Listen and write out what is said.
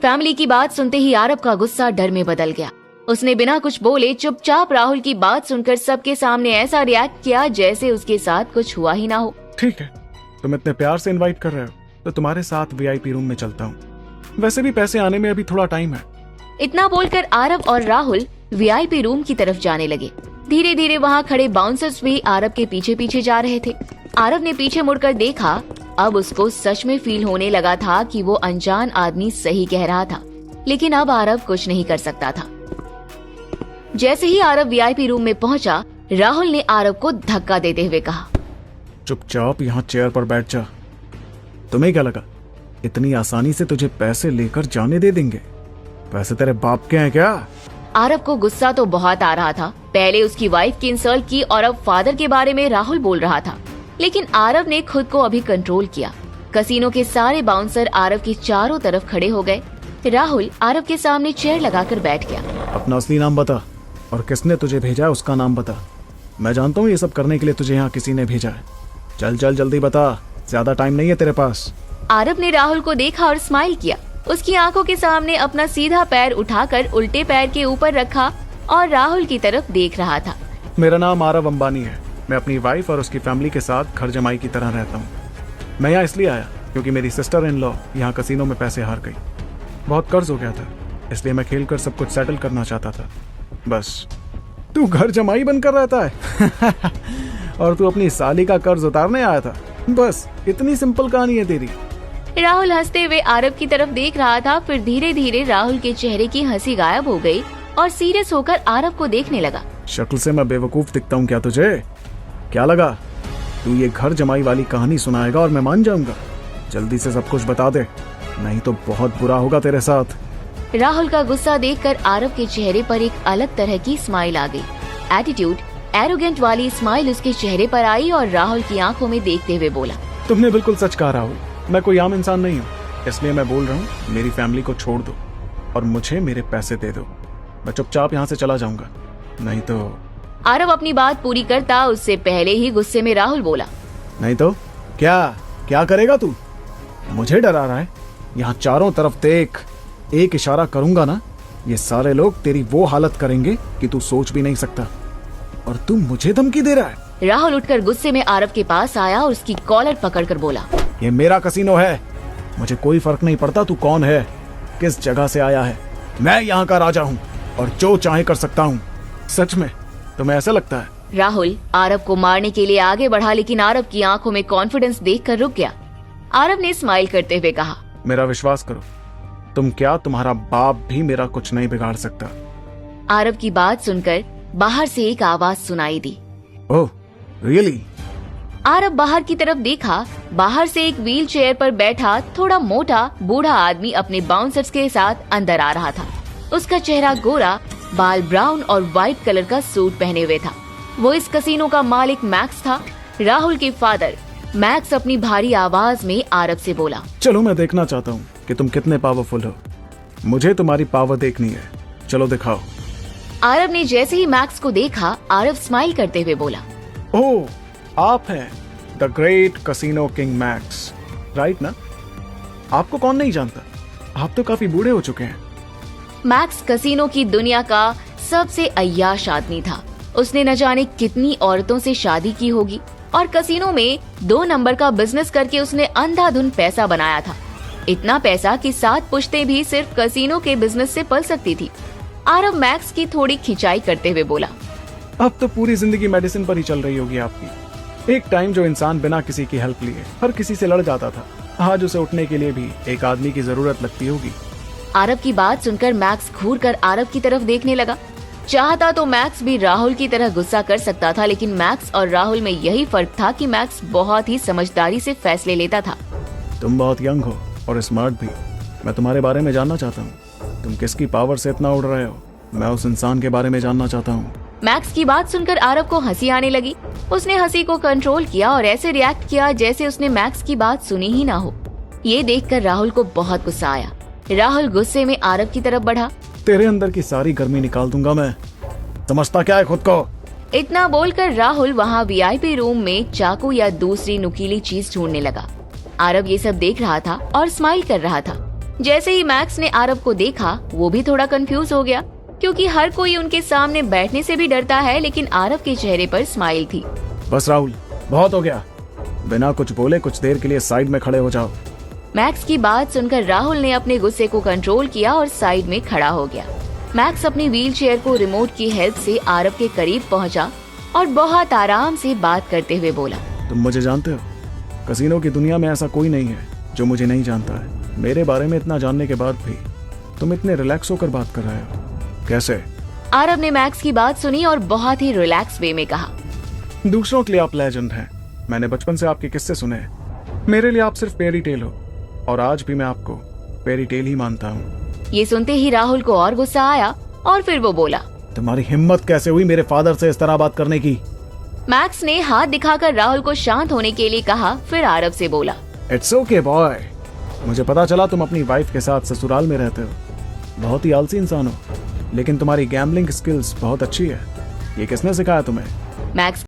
Family की बात सुनते ही आरव का गुस्सा डर में बदल गया। उसने बिना कुछ बोले चुपचाप राहुल की बात सुनकर सबके सामने ऐसा रिएक्ट किया जैसे उसके साथ कुछ हुआ ही ना हो। ठीक है, तुम इतने प्यार से इनवाइट कर रहे हो तो तुम्हारे साथ वीआईपी रूम में चलता हूँ। वैसे भी पैसे आने में अभी थोड़ा टाइम है। इतना बोलकर आरव और राहुल वीआईपी रूम की तरफ जाने लगे। धीरे धीरे वहाँ खड़े बाउंसर्स भी आरव के पीछे पीछे जा रहे थे। आरव ने पीछे मुड़कर देखा। अब उसको सच में फील होने लगा था कि वो अनजान आदमी सही कह रहा था, लेकिन अब आरव कुछ नहीं कर सकता था। जैसे ही आरव वीआईपी रूम में पहुंचा, राहुल ने आरव को धक्का देते हुए कहा, चुपचाप यहाँ चेयर पर बैठ जा। तुम्हें क्या लगा इतनी आसानी से तुझे पैसे लेकर जाने दे देंगे? पैसे तेरे बाप के हैं क्या? आरव को गुस्सा तो बहुत आ रहा था। पहले उसकी वाइफ की इंसल्ट की और अब फादर के बारे में राहुल बोल रहा था, लेकिन आरव ने खुद को अभी कंट्रोल किया। कसीनो के सारे बाउंसर आरव के चारों तरफ खड़े हो गए। राहुल आरव के सामने चेयर लगाकर बैठ गया। अपना असली नाम बता और किसने तुझे भेजा है उसका नाम बता। मैं जानता हूँ ये सब करने के लिए तुझे यहाँ किसी ने भेजा है। चल चल जल्दी बता, ज्यादा टाइम नहीं है तेरे पास। आरव ने राहुल को देखा और स्माइल किया। उसकी आंखों के सामने अपना सीधा पैर उठाकर उल्टे पैर के ऊपर रखा और राहुल की तरफ देख रहा था। मेरा नाम आरव अंबानी है। मैं अपनी वाइफ और उसकी फैमिली के साथ घर जमाई की तरह रहता हूँ। मैं यहाँ इसलिए आया क्योंकि मेरी सिस्टर इन लॉ यहाँ कसीनो में पैसे हार गई। बहुत कर्ज हो गया था, इसलिए मैं खेल कर सब कुछ सेटल करना चाहता था। बस तू घर जमाई बनकर रहता है और तू अपनी साली का कर्ज उतारने आया था। बस इतनी सिंपल कहानी है तेरी। राहुल हंसते हुए आरव की तरफ देख रहा था। फिर धीरे धीरे राहुल के चेहरे की हंसी गायब हो गई और सीरियस होकर आरव को देखने लगा। शक्ल से मैं बेवकूफ दिखता हूँ क्या तुझे? क्या लगा तू ये घर जमाई वाली कहानी सुनाएगा और मैं मान जाऊंगा? जल्दी से सब कुछ बता दे, नहीं तो बहुत बुरा होगा तेरे साथ। राहुल का गुस्सा देखकर आरव के चेहरे पर एक अलग तरह की स्माइल आ गई। एटीट्यूड, एरोगेंट वाली स्माइल उसके चेहरे पर आई और राहुल की आंखों में देखते हुए बोला, तुमने बिल्कुल सच कहा राहुल। मैं कोई आम इंसान नहीं हूँ, इसलिए मैं बोल रहा हूँ मेरी फैमिली को छोड़ दो और मुझे मेरे पैसे दे दो। मैं चुपचाप यहाँ से चला जाऊंगा, नहीं तो। आरव अपनी बात पूरी करता उससे पहले ही गुस्से में राहुल बोला, नहीं तो क्या क्या करेगा तू? मुझे डरा रहा है? यहाँ चारों तरफ देख, एक इशारा करूंगा ना, ये सारे लोग तेरी वो हालत करेंगे कि तू सोच भी नहीं सकता। और तू मुझे धमकी दे रहा है? राहुल उठकर गुस्से में आरव के पास आया और उसकी कॉलर पकड़कर बोला, ये मेरा कसीनो है, मुझे कोई फर्क नहीं पड़ता तू कौन है, किस जगह से आया है। मैं यहाँ का राजा हूँ और जो चाहे कर सकता हूँ। सच में तुम्हें ऐसा लगता है? राहुल आरव को मारने के लिए आगे बढ़ा, लेकिन आरव की आंखों में कॉन्फिडेंस देखकर रुक गया। आरव ने स्माइल करते हुए कहा, मेरा विश्वास करो, तुम क्या तुम्हारा बाप भी मेरा कुछ नहीं बिगाड़ सकता। आरव की बात सुनकर बाहर से एक आवाज सुनाई दी। Oh really? आरव बाहर की तरफ देखा। बाहर से एक व्हील चेयर पर बैठा थोड़ा मोटा बूढ़ा आदमी अपने बाउंसर्स के साथ अंदर आ रहा था। उसका चेहरा गोरा, बाल ब्राउन और व्हाइट कलर का सूट पहने हुए था। वो इस कसीनो का मालिक मैक्स था, राहुल के फादर। मैक्स अपनी भारी आवाज में आरव से बोला, चलो मैं देखना चाहता हूँ कि तुम कितने पावरफुल हो। मुझे तुम्हारी पावर देखनी है, चलो दिखाओ। आरव ने जैसे ही मैक्स को देखा, आरव स्माइल करते हुए बोला, ओह आप हैं the great casino king max, right ना? आपको कौन नहीं जानता, आप तो काफी बूढ़े हो चुके हैं। मैक्स कसीनो की दुनिया का सबसे अय्याश आदमी था। उसने न जाने कितनी औरतों से शादी की होगी और कसीनो में 2 नंबर का बिजनेस करके उसने अंधाधुन पैसा बनाया था। इतना पैसा कि 7 पुश्तें भी सिर्फ कसीनो के बिजनेस से पल सकती थी। आरव मैक्स की थोड़ी खिंचाई करते हुए बोला, अब तो पूरी जिंदगी मेडिसिन पर ही चल रही होगी आपकी। एक टाइम जो इंसान बिना किसी की हेल्प लिए हर किसी से लड़ जाता था, आज उसे उठने के लिए भी एक आदमी की जरूरत लगती होगी। आरव की बात सुनकर मैक्स घूर कर आरव की तरफ देखने लगा। चाहता तो मैक्स भी राहुल की तरह गुस्सा कर सकता था, लेकिन मैक्स और राहुल में यही फर्क था कि मैक्स बहुत ही समझदारी से फैसले लेता था। तुम बहुत यंग हो और स्मार्ट भी। मैं तुम्हारे बारे में जानना चाहता हूँ, तुम किसकी पावर से इतना उड़ रहे हो? मैं उस इंसान के बारे में जानना चाहता हूँ। मैक्स की बात सुनकर आरव को हंसी आने लगी। उसने हंसी को कंट्रोल किया और ऐसे रिएक्ट किया जैसे उसने मैक्स की बात सुनी ही ना हो। ये देखकर राहुल को बहुत गुस्सा आया। राहुल गुस्से में आरव की तरफ बढ़ा। तेरे अंदर की सारी गर्मी निकाल दूंगा मैं, समझता क्या है खुद को? इतना बोलकर राहुल वहाँ वीआईपी रूम में चाकू या दूसरी नुकीली चीज ढूंढने लगा। आरव ये सब देख रहा था और स्माइल कर रहा था। जैसे ही मैक्स ने आरव को देखा वो भी थोड़ा कंफ्यूज हो गया, क्योंकि हर कोई उनके सामने बैठने से भी डरता है, लेकिन आरव के चेहरे पर स्माइल थी। बस राहुल, बहुत हो गया। बिना कुछ बोले कुछ देर के लिए साइड में खड़े हो जाओ। मैक्स की बात सुनकर राहुल ने अपने गुस्से को कंट्रोल किया और साइड में खड़ा हो गया। मैक्स अपनी व्हीलचेयर को रिमोट की हेल्प से आरव के करीब पहुंचा और बहुत आराम से बात करते हुए बोला, तुम मुझे जानते हो? कसीनो की दुनिया में ऐसा कोई नहीं है जो मुझे नहीं जानता है। मेरे बारे में इतना जानने के बाद भी तुम इतने रिलैक्स होकर बात कर रहे हो, कैसे? आरव ने मैक्स की बात सुनी और बहुत ही रिलैक्स वे में कहा, दूसरों के लिए आप लेजेंड हैं। मैंने बचपन से आपके किस्से सुने हैं। मेरे लिए आप सिर्फ फेरी टेल हो, और आज भी मैं आपको फेरी टेल ही मानता हूँ। ये सुनते ही राहुल को और गुस्सा आया और फिर वो बोला, तुम्हारी हिम्मत कैसे हुई मेरे फादर से इस तरह बात करने की? मैक्स ने हाथ दिखाकर राहुल को शांत होने के लिए कहा, फिर आरव से बोला, इट्स ओके बॉय, मुझे पता चला तुम अपनी वाइफ के साथ ससुराल में रहते हो। बहुत ही आलसी इंसान हो, लेकिन तुम्हारी गैम्बलिंग स्किल्स बहुत अच्छी है। ये किसने सिखाया तुम्हें? मैक्स